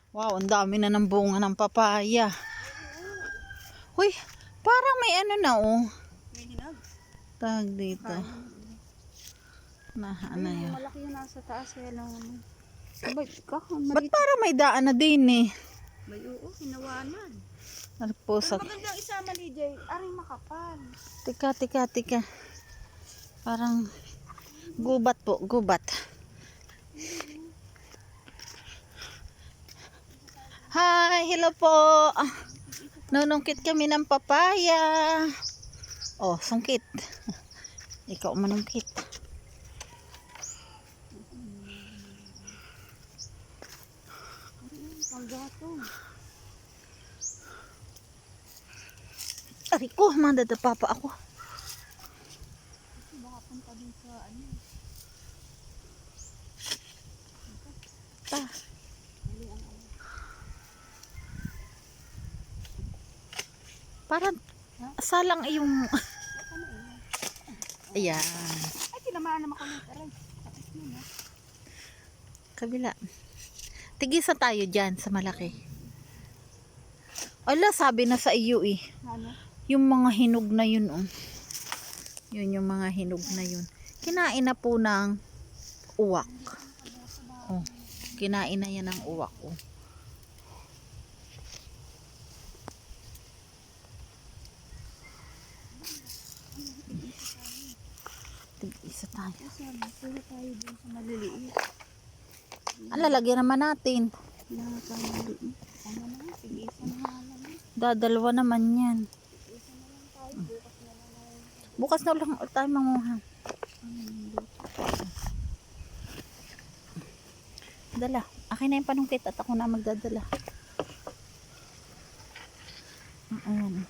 Wow, ang dami na ng bunga ng papaya. Uy, parang may ano na oh. May hinag. Tag dito. Ano Ayun, yan? malaki yung nasa taas. Kaya lang ano. Ba't Ba't parang may daan na din eh? May oo, hinawanan. Ano Pero po sa... magandang isama ni Jay. Aring makapal. Tika. Parang gubat po, gubat. Hi, hello po. Nunungkit kami ng papaya. Oh, sungkit. Ikaw manungkit. Panggatong. Aray ko, madadapa pa ako. Baka punta din sa ano. Ta. Parang salang yung... Ayan. Ay, tinamaan naman ko ng taray. Tapos yun ha. Kabila. Tigisa tayo dyan sa malaki. Ala, sabi na sa iyo eh. Ano? Yung mga hinog na yun oh. Yun yung mga hinog na yun. Kinain na po ng uwak. Oh, kinain na yan ng uwak oh. Tig-isa tayo. Puro tayo dun sa maliliit. Ang lalagyan naman natin. Lahat ang maliliit. Ano na, tig-isa na nga lang. Dadalwa naman yan. Tig-isa na lang tayo. Bukas na lang tayo manguha. Dala. Akin na yung panungkit at ako na magdadala. Ayan.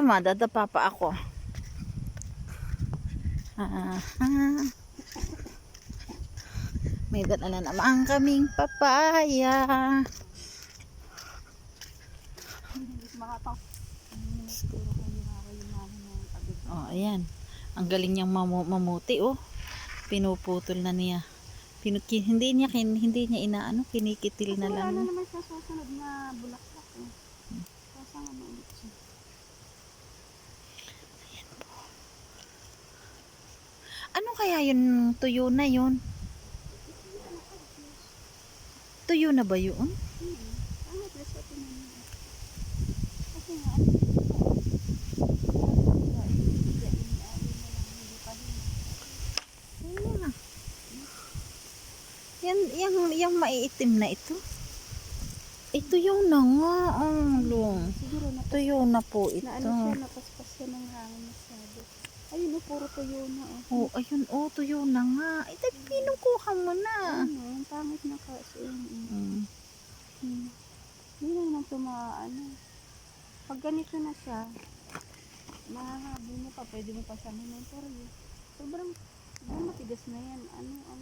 Madadapa pa ako. May dala na naman kaming papaya. Oh, ayan. Ang galing niyang mamuti oh. Pinuputol na niya. Hindi niya inaano, kinikitil na lang. Wala na naman sa susunod na bulaklak. Sasang ano ulit siya. Ano kaya yun, tuyo na yun? Tuyo na ba yun? Ano plus ito na niya. Kasi nga, Yung maiitim na ito. Ito yung na nga. Long. siguro na Tuyo na po ito. ano siya, napaspas siya ng hangin masyado. Ayun puro tuyo na Oh, ayun oh, tuyo na nga. Ito, pinukuha mo na. Ano, ang pangit na kasi. Hindi na naman ano. Pag ganito na siya, mahahabi mo pa, pwede mo pa siya minentor. Sobrang matigas na yan. Ano ang